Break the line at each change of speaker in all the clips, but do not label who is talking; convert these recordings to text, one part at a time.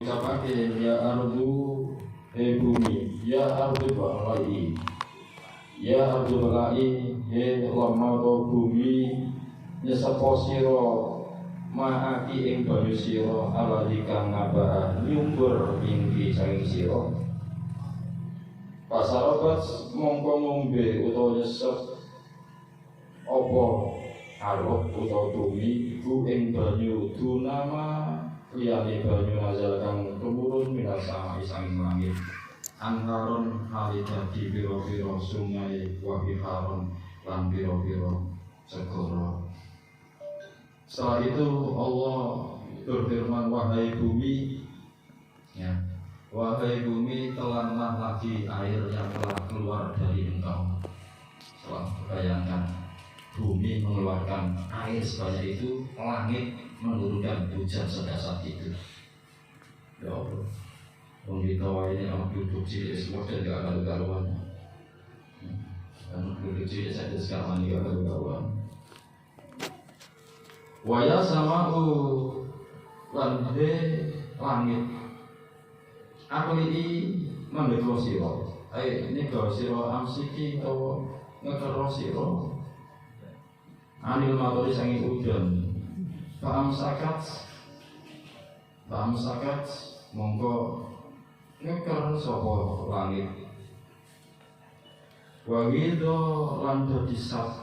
Ucapake ya ardu bumi, ya ardu balai, ya ardu balai, lama bumi nyesepo siro maaki ing banyu siro aladi kang ngabaa nyumbur ingki saking siro. Pasarobat mongko ngombe utawa nyesep apa arep utawa tumi iku ing banyu dunama liyane banyu nazal kang tumurun minasa isang langit. Angkaron hali dadi pira-pira sungai wabiharon lan pira-pira segara. Setelah itu Allah berfirman, wahai bumi, ya, wahai bumi, telanlah lagi air yang telah keluar dari engkau. Setelah bayangkan bumi mengeluarkan air sebanyak itu, langit menurunkan hujan sedasat itu. Ya Allah, kita ini anak duduk cilik semua dan gak ada karuan. Anak duduk cilik saja sekarang gak ada karuan. Waya sama'u lan langit akli mendekro sira. Ini gawe sira amsiki utawa ngekero sira. Anil maturi sangi udan. Paham sakat mongko ngeker sapa langit. Wawido lan dadi sat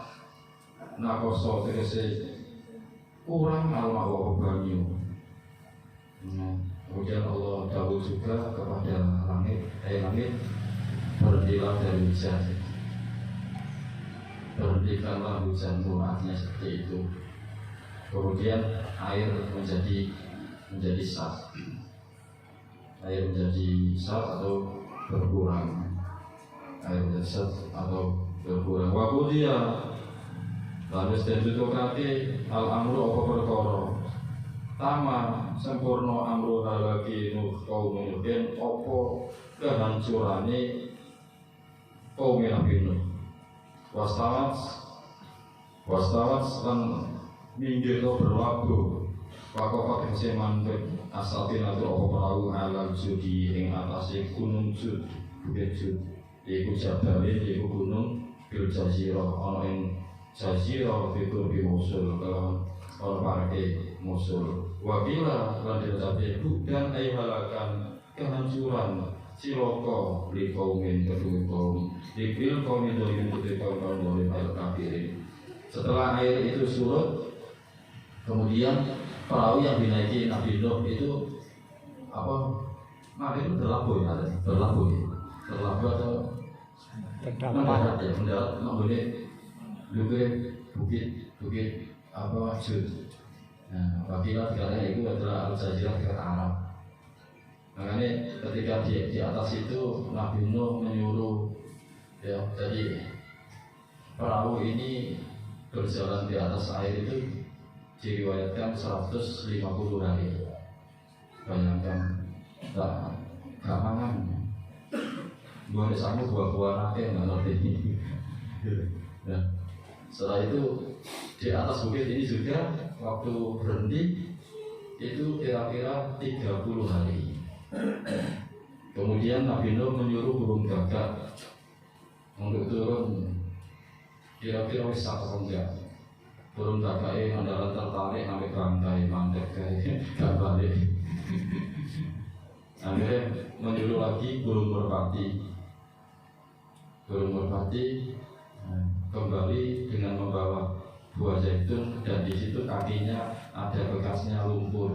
nakoso tegese kurang almawa banyu. Kemudian Allah dawuh juga kepada langit, berhentilah dari hujan. Berhentikanlah hujanmu, artinya seperti itu. Kemudian air menjadi sat. Air menjadi sat atau berkurang. Air menjadi sat atau berkurang. Wakudia lalu setelah kaki al-amru apa perkara tama sempurna amru halaki kaum nuhin apa kehancurane kaum nuhin wastawat lan minggir to berlabuh wakofat yang mandek asalin atau apa perahu ala judi yang atasi gunung jud bukit jud yaitu jabali yaitu gunung bil jazirah ana ing jazirah fitur bi musul kalau parke musul wakila lan ditabe bukan halakan kehancuran siloko li kaumin kedua kaum dikil kaum itu yang kaum boleh al-kafirin. Setelah air itu surut, kemudian perahu yang dinaiki Nabi Nuh itu apa? Nah itu berlabuh ya, berlabuh atau mendarat ya, mendarat boleh bukit apa Jud. Nah, wakilah karena itu adalah al-jazirah ke Arab. Makanya ketika di atas itu Nabi Nuh menyuruh ya, jadi perahu ini berjalan di atas air itu diriwayatkan 150 hari. Bayangkan, gak mangan. Boleh sama buah-buah nake nggak ngerti. Nah, setelah itu di atas bukit ini juga waktu berhenti itu kira-kira 30 hari. Kemudian Nabi Nuh menyuruh burung gagak untuk turun kira-kira wis sak enggak. Burung gagak yang andalan tertarik sampai bangkai mandek kayak gak balik. Akhirnya menyuruh lagi burung merpati kembali dengan membawa buah zaitun dan di situ kakinya ada bekasnya lumpur.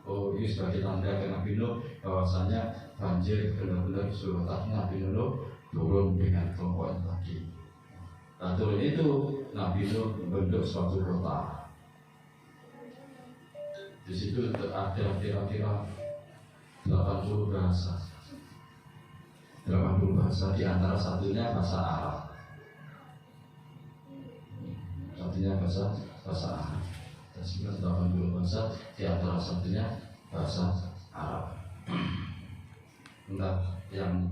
Oh, ini sebagai tanda ke Nabi Nuh bahwasanya banjir benar-benar surut. Nabi Nuh turun dengan kelompok lagi. Nah, turun itu Nabi Nuh membentuk suatu kota. Di situ ada kira-kira 80 bahasa. 80 bahasa, di antara satunya bahasa Arab. Satunya bahasa Arab. Dan 80 bahasa, di antara satunya bahasa Arab. Entah yang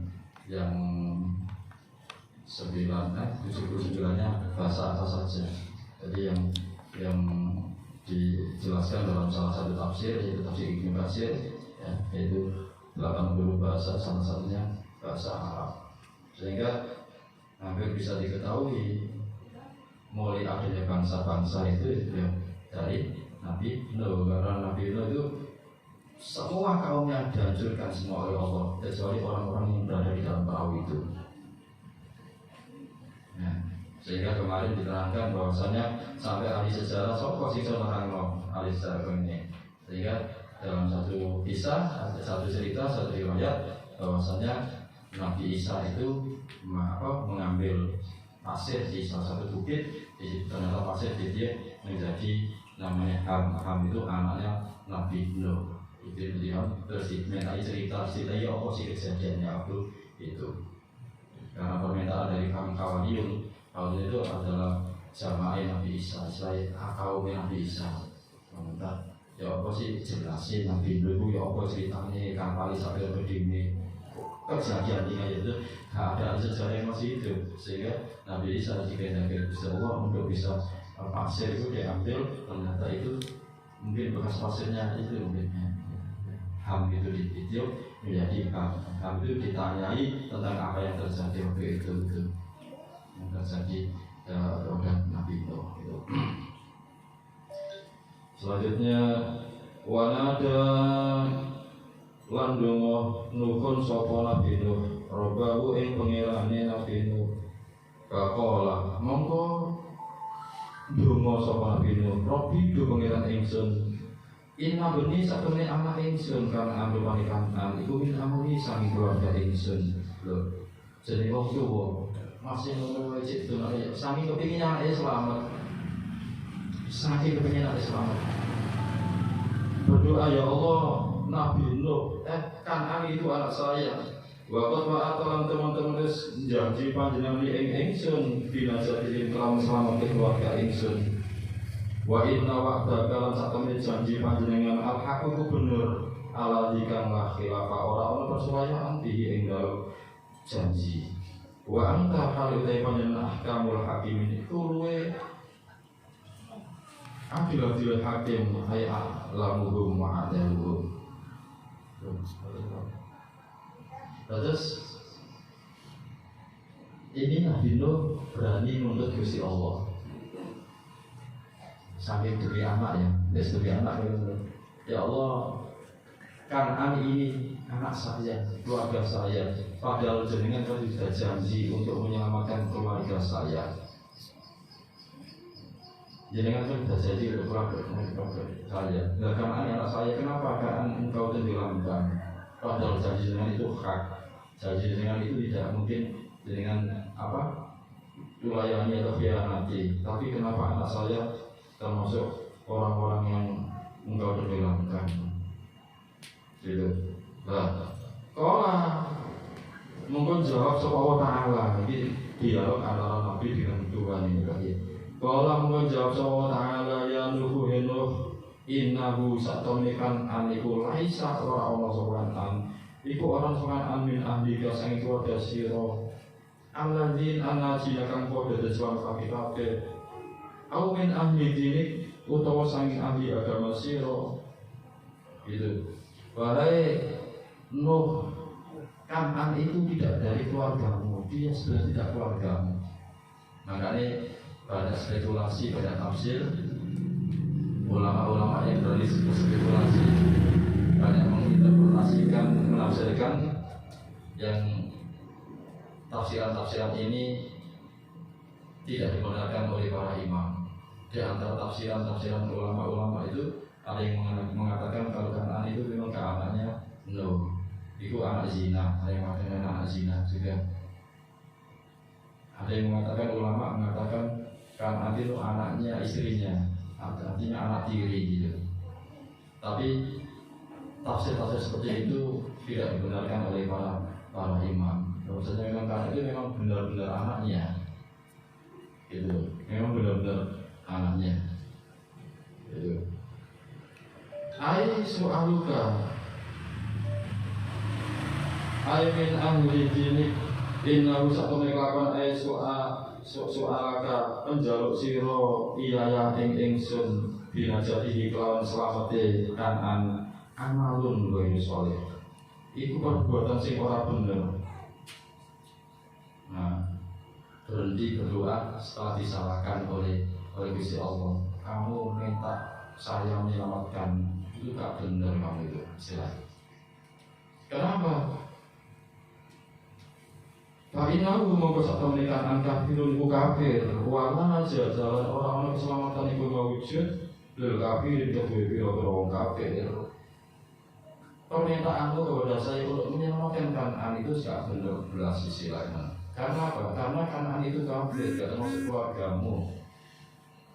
79-nya bahasa apa saja. Jadi yang dijelaskan dalam salah satu tafsir yaitu tafsir Ibnu Katsir ya, yaitu 80 bahasa, salah satunya bahasa Arab. Sehingga hampir bisa diketahui mulai adanya bangsa-bangsa itu ya dari Nabi Nuh, karena Nabi Nuh itu semua kaumnya dihancurkan semua oleh Allah kecuali orang-orang yang berada di dalam perahu itu. Nah, sehingga kemarin diterangkan bahwasanya sampai ahli sejarah sopos itu orang ahli sejarah ini. Sehingga dalam satu kisah, satu cerita, satu riwayat bahwasanya Nabi Isa itu mengambil pasir di salah satu bukit, di situ ternyata pasir dia menjadi namanya Ham itu anaknya Nabi Nuh. Itu dia terus dimintai cerita ya apa sih kejadiannya itu. Karena permintaan dari kaum Kawaliyun itu adalah jamaah Nabi Isa, kaum Nabi Isa. Meminta ya apa sih jelasin Nabi Nuh itu ya apa ceritanya kan kali sampai berdiri kejadiannya itu ada sejarah yang masih hidup, sehingga Nabi Isa dikehendaki Gusti Allah untuk bisa pasir itu diambil, ternyata itu mungkin bekas pasirnya itu mungkin Ham itu ditiup menjadi Ham itu ditanyai tentang apa yang terjadi waktu itu yang terjadi pada Nabi Nuh itu. Selanjutnya wanada lan donga nuhun sapa Nabi Nuh robahu ing pengirane Nabi Nuh kakola mongko donga sapa Nabi Nuh Robi do pengiran ingsun inna beni sakmene anak ingsun kang ambil panikan iku min amuni sangi keluarga ingsun lho jenenge wong tuwa masih ngono cek donane sangi kepengin anake selamat sangi kepengin anake selamat berdoa ya Allah Nabi Nuh, Kan'an itu anak saya. Waqat wa'atalan teman-teman wis janji panjenengan ing ingsun binasatihin kelawan selamat keluarga ingsun. Wa inna wa'daka lan satemene janji panjenengan al-haq iku bener ala dikang la khilafa ora ana persuayaan bihi ing dalem janji. Wa anta halite panjenengan ahkamul hakimin iku luwe adil hakim hayya lamuhum wa adaluhum. Terus ini Nabi Nuh berani menuntut Gusti Allah. Sampai demi anak ya, demi anak ya Allah, Kan'an ini anak saya, keluarga saya. Padahal jenengan kan sudah janji untuk menyelamatkan keluarga saya. Jenengan kan sudah janji untuk keluarga saya. Nah, Kan'an anak saya, kenapa Kan'an engkau tenggelamkan? Padahal janji jenengan itu hak. Janji jenengan itu tidak mungkin jenengan melayani atau khianati. Tapi kenapa anak saya termasuk orang-orang yang engkau tenggelamkan? Gitu. Nah, kalau mungkin jawab Allah Ta'ala. Ini dialog antara Nabi dengan Tuhan ini kan ya. Kalau mungkin jawab Allah Ta'ala ya Nuhu Nuh innahu satonikan aniku laisa ora ana sopan an iku orang sopan an min ahli kasang keluarga siro alladzin anajina kang padha dejuan kabeh au min ahli dinik utawa sanging ahli agama siro gitu. Warai Nuh Kan'an itu tidak dari keluargamu, dia sudah tidak keluargamu. Makanya pada spekulasi, pada tafsir ulama-ulama yang berspekulasi banyak menginterpretasikan, menafsirkan yang tafsiran-tafsiran ini tidak dibenarkan oleh para imam. Di antara tafsiran-tafsiran ulama-ulama itu ada yang mengatakan kalau Kan'an itu memang anaknya Nuh, itu anak zina, ada yang mengatakan anak zina juga. Ada yang mengatakan Kan'an itu anaknya istrinya, artinya anak tiri gitu. Tapi tafsir-tafsir seperti itu tidak dibenarkan oleh para imam. Maksudnya memang Kan'an itu memang benar-benar anaknya, gitu. Memang benar-benar anaknya, gitu. Ai su'aluka ai min ahli dinik innahu satune kelakuan ai su'alaka penjaluk sira iyaya ing ingsun binajatihi kelawan selamate Kan'an amalun ghairu sholih. Itu perbuatan sing ora bener. Nah, berhenti berdoa setelah disalahkan oleh Gusti Allah. Kamu minta saya menyelamatkan, itu gak bener kamu itu istilahnya. Kenapa? Fa'inahu mongko sak temenikan kafirun iku kafir. Wala aja jalan orang-orang keselamatan iku mawujud lil kafir kedue pira-pira wong kafir. Permintaanmu kepada saya untuk menyelamatkan Kan'an itu gak bener belas istilahnya. Karena apa? Karena Kan'an itu kafir, gak termasuk keluargamu.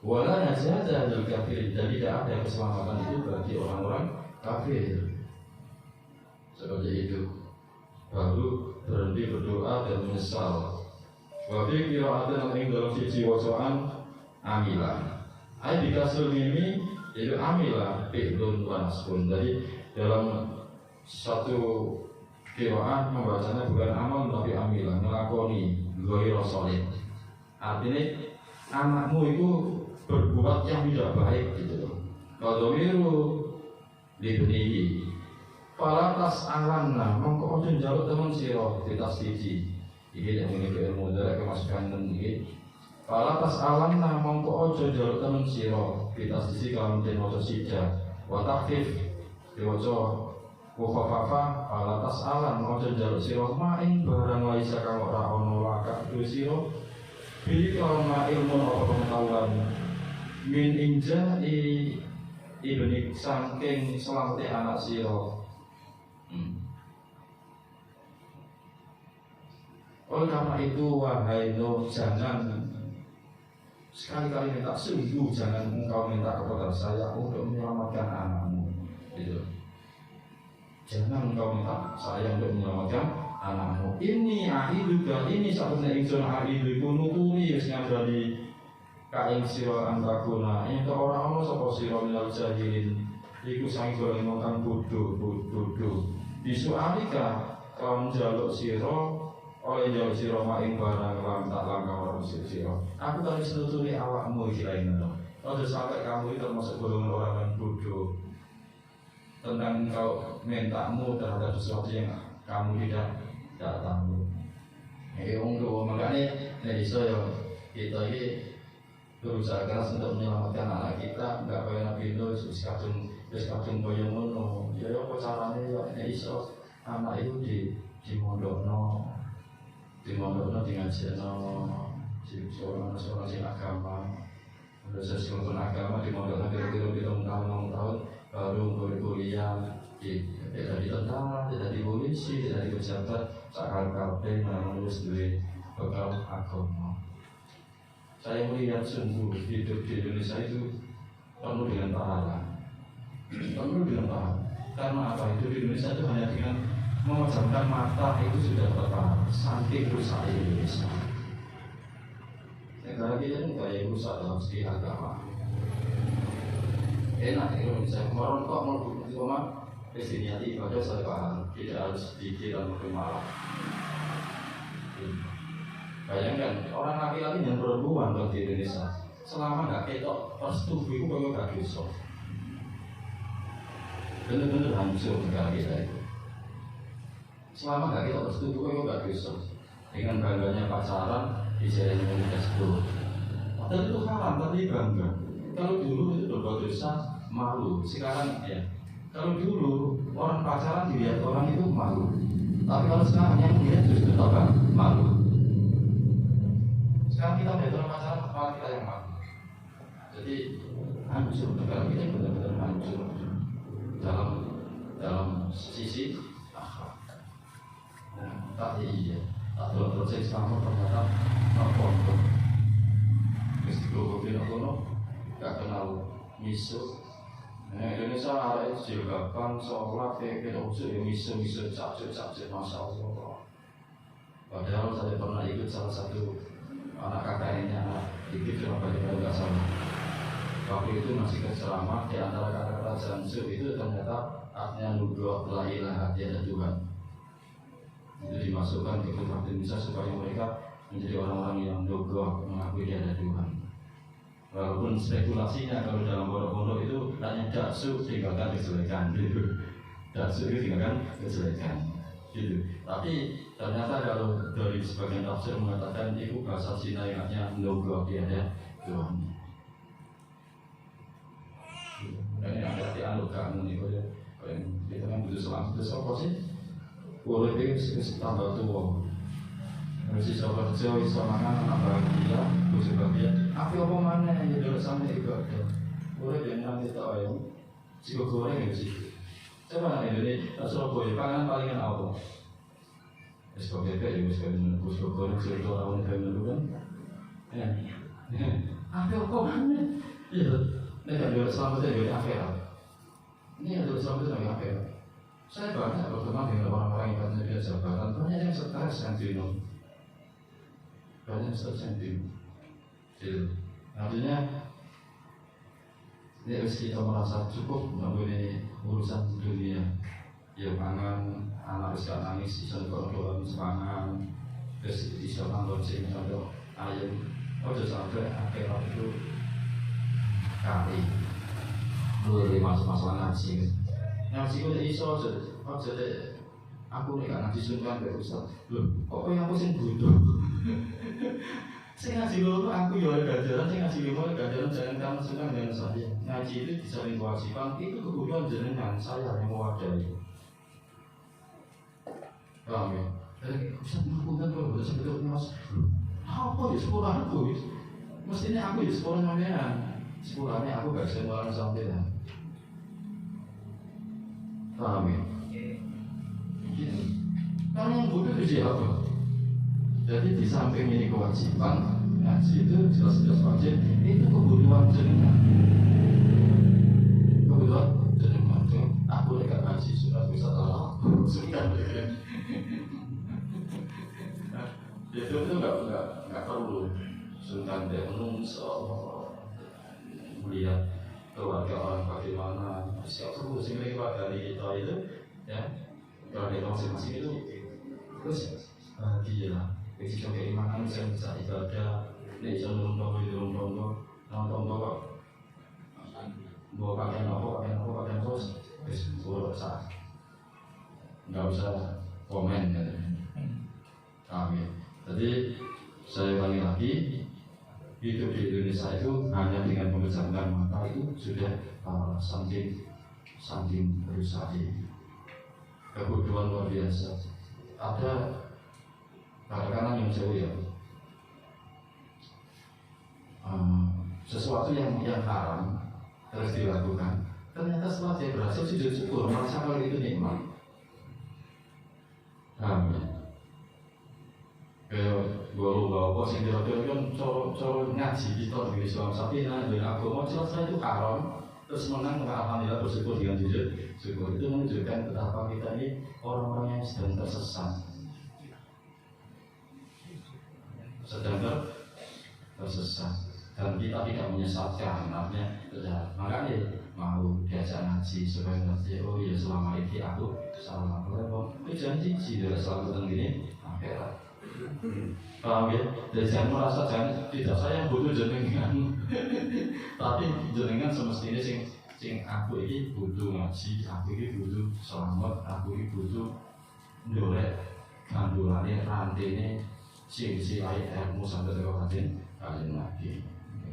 Wala aja jalan kafir, dan tidak ada keselamatan itu bagi orang-orang kafir. Seperti itu. Baru berhenti berdoa dan menyesal. Wabi kiraatin ing dalam siji wacaan amilah. Ai dikasur mimi itu amilah fi'lun wa nasbun. Jadi dalam satu kiraan membacanya bukan amal tapi amilah, ngelakoni ghairu sholih. Artinya anakmu itu berbuat yang tidak baik gitu loh. Kalau miru dibenihi Palatas alanna mongko ojo njaluk temen sira ditasdiji. Iki nek ngene ilmu dalek kemasukan iki. Palatas alanna mongko ojo njaluk temen sira ditasdiji kalawan den maca sida. Wa takhfif diwaca Wafafafa palatas alan ojo njaluk sira maing barang laisa kang ora ana laka sira. Pilih kalawan ma ilmu apa pengetahuan min inja ibni saking selamate anak sira. Oleh karena itu wahai Nuh, jangan sekali-kali minta sungguh, jangan engkau minta kepada saya untuk menyelamatkan anakmu. Gitu. Jangan engkau minta saya untuk menyelamatkan anakmu. Ini ahiduka, ini satunya ingsun ahiduku nuturi wis ngandani kaing sira antakuna. Ento ora ana sapa sira minal jahilin. Iku sang golongan wong kang bodho. Disualika kaum jaluk sira oleh jaluk sira maing barang lam tak langkah ora sira. Aku tak wis nuturi awakmu iki lain ngono. Ojo sampai kamu itu termasuk golongan orang yang bodoh tentang engkau mintamu terhadap sesuatu yang kamu tidak tahu. Ini untuk makanya dari saya kita ini berusaha keras untuk menyelamatkan anak kita. Enggak kayak Nabi Nuh terus kadung koyo ngono. Ya apa carane ya nek iso anak itu di mondokno di ngajeno seorang sing agama. Proses kerukunan agama di mondokno kira-kira tahun baru kuliah tidak di tentara, tidak di polisi, tidak di pejabat, sakal kabeh menulis duit bekal agama. Saya melihat sungguh hidup di Indonesia itu penuh dengan pahala. Karena apa? Hidup di Indonesia itu hanya dengan memejamkan mata itu sudah terpahala. Saking rusak Indonesia. Negara kita ini kayak rusak dalam segi agama. Enak Indonesia kemarin kok mau cuma kesiniati ibadah saya paham, tidak harus sedikit dan malam. Bayangkan orang laki-laki dan perempuan di Indonesia selama nggak ketok persetubuh itu kalau nggak dosa, benar-benar hancur negara kita itu. Selama nggak ketok persetubuh kalau nggak dosa, dengan bangganya pacaran di jalan yang tersebut. Padahal itu haram tapi bangga. Kalau dulu itu berbuat dosa malu, sekarang ya. Kalau dulu orang pacaran dilihat orang itu malu, tapi kalau sekarang yang dilihat justru apa? Malu. Sekarang kita melihat orang pacaran, malah kita yang malu. Jadi hancur negara kita benar-benar hancur dalam sisi akhlak. Tak iya, tak dalam proses sama ternyata apa? Meskipun kita nggak kenal miso. Indonesia ada itu jilbaban, sholat, kita usul ya miso, capcuk, masya Allah. Padahal saya pernah ikut salah satu anak kakaknya ikut kenapa kita nggak sama. Waktu itu masih ceramah di antara kata-kata jamsu itu ternyata artinya nuduh la ilaha tiada Tuhan. Itu dimasukkan ke kitab Indonesia supaya mereka menjadi orang-orang yang nuduh mengakui tiada Tuhan. Walaupun spekulasinya kalau dalam pondok-pondok itu hanya daksu tinggalkan diselesaikan gitu.
dan sering tinggalkan kejelekan gitu. Tapi ternyata kalau dari sebagian tafsir mengatakan itu bahasa Cina yang artinya no God, ya Tuhan. Dan yang berarti anu kamu nih kalau kita kan butuh selamat itu apa sih? Boleh itu tambah tua. Harus bisa kerja, bisa makan, anak bahagia, bisa bahagia. Apa mana yang dulu sampai itu ada? Boleh dia nanti tahu ya. Jika goreng ya sih. Coba Indonesia, Surabaya, pangan palingan apa? Sebagai bebek ya, sebagai goreng, sebagai orang yang dulu kan. Apa mana? Iya, ini kan dulu selamatnya dari akhirat. Ini yang dulu selamatnya dari akhirat. Saya banyak berteman dengan orang-orang yang katanya dia jabatan, banyak yang stres yang jenuh. Banyak yang stres yang jenuh. Artinya, ini harus kita merasa cukup mengenai urusan dunia. Ya pangan, anak bisa nangis, bisa doang semangat, terus bisa nonton sing contoh ayam. Ojo sampai akhirat itu kali. Mulai masalah ngaji. Ngaji itu iso aja deh. Aku nih kan ngaji sunkan ke Ustaz. Loh, kok yang aku sing bodoh? Saya ngaji dulu aku ya ada jalan, saya ngaji dulu ada jalan, jangan kamu senang dengan saya. Ngaji itu disaling kewajiban, itu kebutuhan jenengan saya yang mewadahi. Paham ya? Ustaz mengakukan kalau sebetulnya mas, apa ya sekolah aku? Mestinya aku ya sekolah namanya, sekolahnya aku gak bisa ngelarang sampai ya. Paham ya? Karena yang bodoh itu siapa? Jadi di samping ini kewajiban, ngaji itu jelas-jelas wajib, itu kebutuhan jenengan. Kebutuhan jenengan. Aku dekat ngaji sudah bisa tahu, sudah deh. Itu nggak perlu suntan denung melihat keluarga orang bagaimana. Siapa perlu sehingga keluarga kita itu, ya keluarga masing-masing itu terus bahagia. Bagi keimanan saya bisa ibadah, nih jangan nonton bawa pakaian terus, nggak usah komen ya. Kami, jadi saya ulangi lagi, hidup di Indonesia itu hanya dengan memejamkan mata itu sudah saking berusaha, kebodohan luar biasa. Ada kadang-kadang yang jauh ya, sesuatu yang haram terus dilakukan, ternyata setelah dia berhasil sujud syukur, merasa kalau itu nikmat. Kayak gue lupa apa sih kira-kira kan coro ngaji kita di Islam tapi nah dengan agama jelas itu haram, terus menang alhamdulillah bersyukur dengan jujur syukur. Itu menunjukkan betapa kita ini orang-orang yang sedang tersesat. Tersesat dan kita tidak menyesatkan, artinya tidak. Makanya mau diajak ngaji supaya ngerti, oh ya selama ini aku salah apa, janji tidak selalu tentang gini akhirat. Paham ya? Jadi jangan merasa tidak saya yang butuh jenengan, tapi jenengan semestinya sing aku ini butuh ngaji, aku ini butuh selamat, aku ini butuh ndolek kandulane rantene si ilmu sampai terkatin kalian lagi.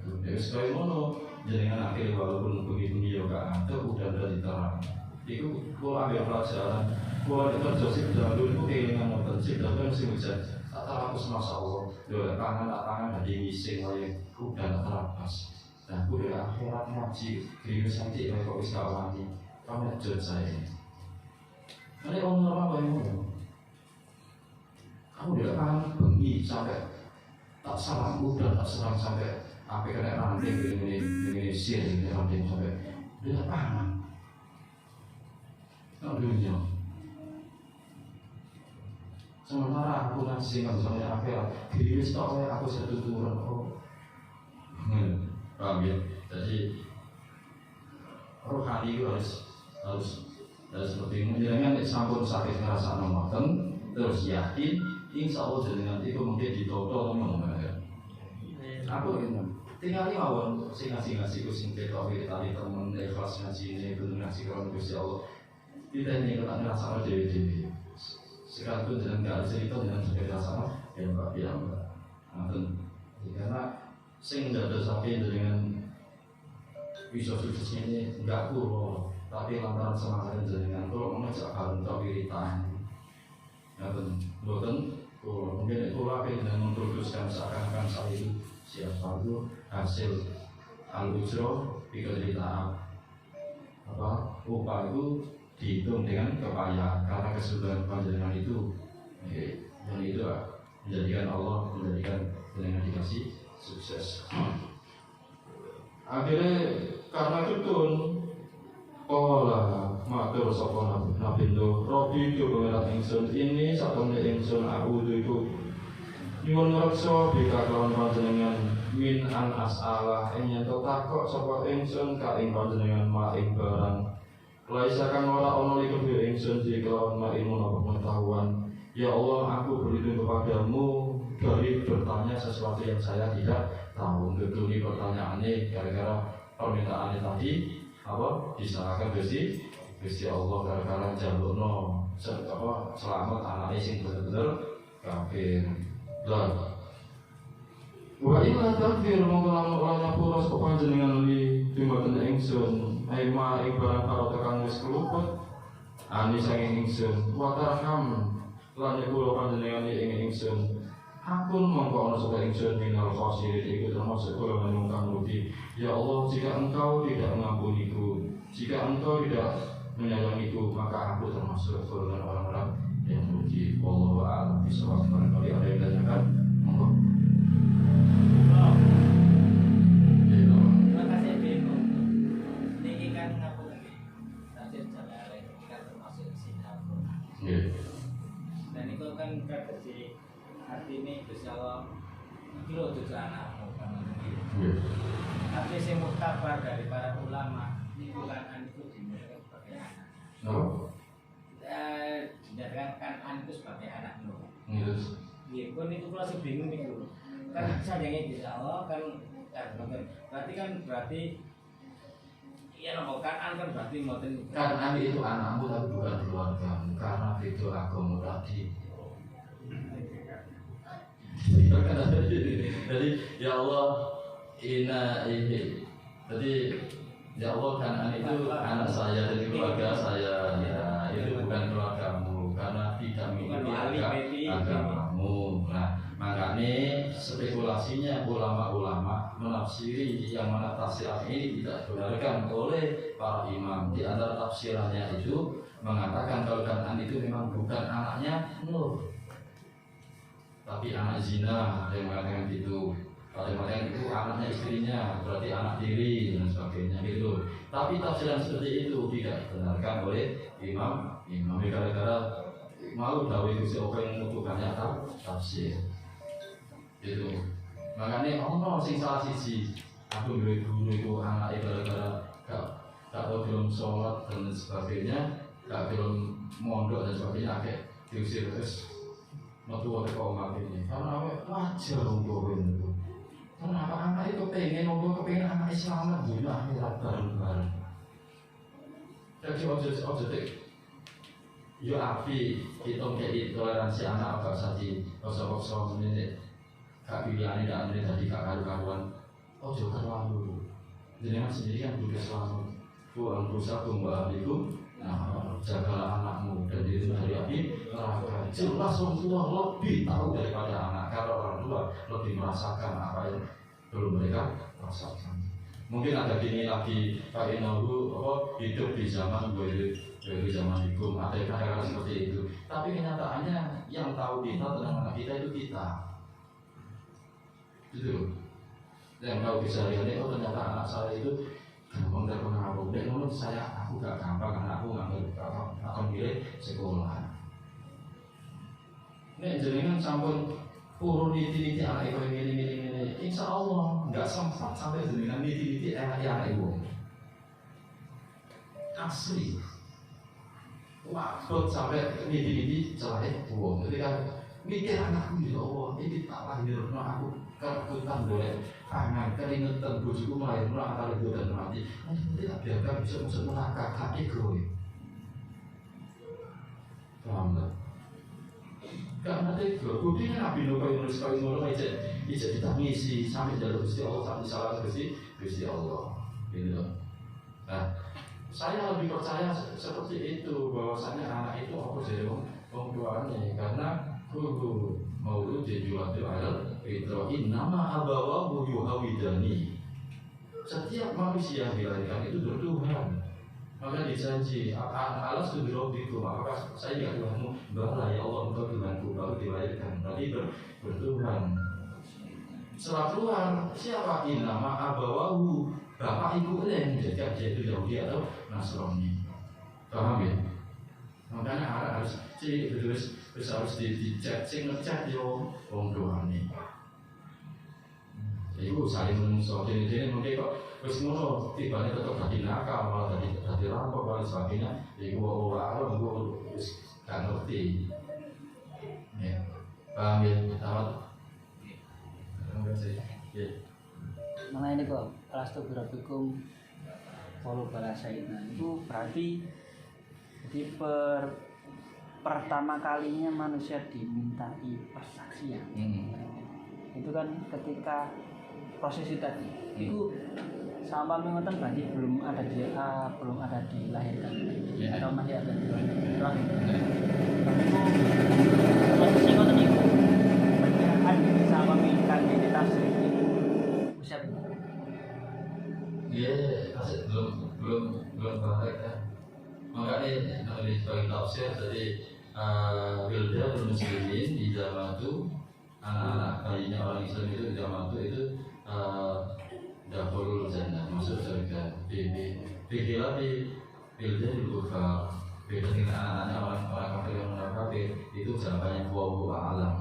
Jadi sekali mono jenengan akhir walaupun begini ya gak ada udah diterang. Itu gua ambil pelajaran, gua itu Josip dahulu itu kehilangan motor sih, tapi masih hujan. Tak terhapus masa Allah, dua tangan dari ngising lagi, udah tak terhapus. Nah, udah akhirat ngaji, krius nanti kalau bisa wani, kamu jod saya. Ada orang apa yang mau? Kamu udah kan bengi sampai tak salah udah tak serang sampai apa kena ranting ini sir ini ranting sampai udah pangan. Nggak dunia. Sementara aku ngasih misalnya akhirat, diri stok aku satu turun. Paham ya? Jadi rohani itu harus seperti ini. Jangan sampun sakit ngerasa nomoten terus yakin. Insya Allah jenengan itu mungkin ditoto ngomong ya. Aku ingin tinggal ini awal sing ngasih ku sing ketok tadi temen ikhlas ngaji ini bener ngasih kalau Gusti Allah. kita ini kalau ngerasa dewi-dewi sekalipun dengan nggak cerita dengan cerita sama ya mbak ya mbak karena sing tidak ada sapi dengan bisa sukses ini nggak kulo tapi lantaran semangat dengan kulo mengajak kalian untuk wiritan ya bukan kulo mungkin kulo dengan memproduksikan seakan-akan saat itu siapa itu hasil al-ujro pikir cerita apa upah itu dihitung dengan kepayahan karena kesudahan panjenengan itu yang itu menjadikan Allah menjadikan dengan dikasih sukses.
Akhirnya karena itu pun pola matur sapa Nabi Nuh Robi itu pengerat ingsun ini satemene ingsun aku itu nyuwun ngreksa bika kelawan panjenengan min an as'alah ing yen takok sapa ingsun ka ing panjenengan ma ing barang laisa kang ora ana liku ingsun di kelawan ma ilmu apa pengetahuan. Ya Allah, aku berlindung kepadamu dari bertanya sesuatu yang saya tidak tahu. Geduni pertanyaannya gara-gara permintaannya tadi apa disalahkan Gusti Allah gara-gara jalukno selamat anaknya sing bener-bener kafir. Lah wa illa takfir mongko lamun ora nyapura sapa panjenengan li dumateng ingsun aima ing barang karo tekan wis keluput ani saking ingsun wa tarham lan kula panjenengan ing ingsun ampun mongko ana sapa ingsun minal khosirin iku termasuk kula menungkang rugi. Ya Allah, jika engkau tidak mengampuniku, jika engkau tidak menyayangiku, maka aku termasuk golongan orang-orang yang rugi. Wallahu a'lam bishawab. Barangkali ada yang tanyakan, monggo.
Terima kasih Bimo. Niki kan ngapun tafsir Jalalain ini kan termasuk sinapun. Dan itu kan kadesi artinya Gusti Allah iki lho dudu anakmu kan. Tapi sing muktabar dari para ulama ini bukan an itu dinamakan sebagai anak. Dinamakan an itu sebagai anak Nuh. Iya, pun itu kalau bingung itu. Kan sayangnya Gusti Allah kan berarti iya loh kan berarti ngoten
Kan itu anakmu tapi bukan keluargamu karena itu agama tadi. Jadi ya Allah ini jadi ya Allah kan itu anak saya dari keluarga saya ya itu bukan keluargamu karena tidak mengikuti agamamu. Nah makanya spekulasinya ulama-ulama menafsiri yang mana tafsir ini tidak dibenarkan oleh para imam. Di antara tafsirannya itu mengatakan kalau Kan'an itu memang bukan anaknya Nuh tapi anak zina, ada yang mengatakan gitu. Ada yang mengatakan itu anaknya istrinya, berarti anak tiri dan sebagainya gitu. Tapi tafsiran seperti itu tidak dibenarkan oleh imam. Gara-gara mau Dawi Gusti Allah yang butuh banyak tafsir. Gitu. Makanya ono sing salah siji. Aku duwe guru itu anak gara-gara gak tahu belum sholat dan sebagainya, gak belum mondok dan sebagainya, akhirnya diusir terus. Waktu kau ini, karena wajar untuk itu. Karena anak itu pengen anak Islam dulu akhirat bareng-bareng. Jadi objek yo api kita kayak toleransi anak apa saja, kosong ini kak pilihan tidak ada tadi kak karuan. Juga terlalu. Jadi kan sendiri kan juga selalu kurang berusaha membawa itu. Nah, jagalah anakmu dan diri dari api neraka. Jelas orang tua lebih tahu daripada anak. Kalau orang tua lebih merasakan apa yang belum mereka rasakan. Mungkin ada gini lagi Pak Inahu hidup di zaman dari zaman hukum ada kata-kata seperti itu. Tapi kenyataannya yang tahu kita tentang anak kita itu kita. Gitu. Yang tahu bisa lihat ternyata anak saya itu gampang terpengaruh. Dan menurut saya aku gak gampang karena aku akan pilih sekolah. Ini jenengan sampun urun niti anak itu ini. Insya Allah nggak sempat sampai jenengan niti anak ibu. Asli. Waktu sampai niti celah ibu. Jadi kan mikir anakku ya Allah ini tak lahir aku kerakutan boleh angan keringetan bojoku melahirkan antara ibu dan mati. Tidak biarkan bisa masuk neraka ego. Paham tak? Karena tega, buktinya Nabi Nuh kaya nulis kaya ngono ijek ditangisi sampai jalur Gusti Allah, sampai salah Gusti Allah. Gitu. Nah, saya lebih percaya seperti itu, bahwasanya anak itu apa jadi wong tuane, karena guru maulud julatul alal fitrah nama abawahu yuhawidani. Setiap manusia yang dilahirkan itu bertuhan. Maka dijanji alas tu birobiku, maka saya tidak Tuhanmu, bahwa ya Allah engkau Tuhanku, baru dilahirkan. Tadi bertuhan. Setelah keluar, siapa? Nama abawahu, bapak ibu yang menjadikan dia itu Yahudi atau Nasrani. Paham ya? Makanya anak harus harus dicek, ngecek yo wong tuane. Iku saling menungso, jadi mungkin kok wis ngono tibane tetep dadi nakal, malah dadi rampok dan sebagainya. Iku ora wis gak ngerti. Ya. Paham ya? Tamat. Ya.
Mana ini kok alastu birabikum walau balasaina itu berarti jadi pertama kalinya manusia dimintai persaksian. Itu kan ketika proses itu tadi itu sama mengotan berarti belum ada dilahirkan atau masih ada dilahirkan. Proses itu tadi perkiraan sama mengikat di tafsir itu usia berapa?
Iya, masih belum balik ya. Makanya dari sebagai tafsir tadi Wildan muslimin di zaman itu anak-anak bayinya orang Islam itu di zaman itu dahulul jannah, masuk surga. Dikira di Wildan kufar, beda dengan anak-anaknya orang kafir yang kafir itu jawabannya wallahu a'lam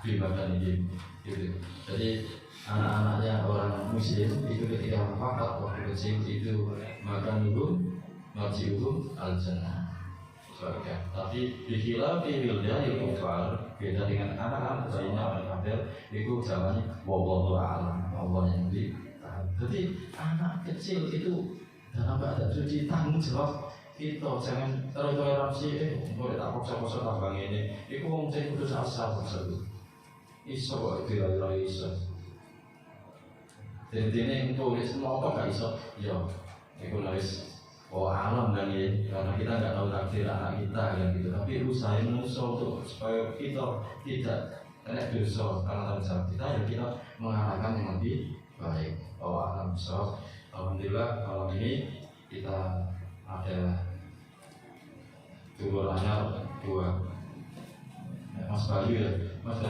di bagian ini gitu. Jadi anak-anaknya orang muslim itu ketika wafat waktu kecil itu makan marji'uhum al-jannah, surga. Tapi dikira di Wildan kufar, beda dengan anak-anak bayinya orang kafir itu jawabannya wallahu a'lam, Allah yang lebih tahu. Jadi anak kecil itu dalam keadaan suci tanggung jawab kita, jangan toleransi boleh tak paksa-paksa tambang ini itu wong sing putus asa tersebut iso kok kira-kira iso. Jadi ini tulis mau apa gak iso ya itu nulis alam kan ya, karena kita nggak tahu takdir anak kita kan gitu. Tapi usaha manusia untuk supaya kita tidak kena dosa karena tanggung jawab kita, ya kita mengarahkan yang lebih baik. Alam besar. Alhamdulillah malam ini kita ada dua Mas Bayu ya, Mas Bayu.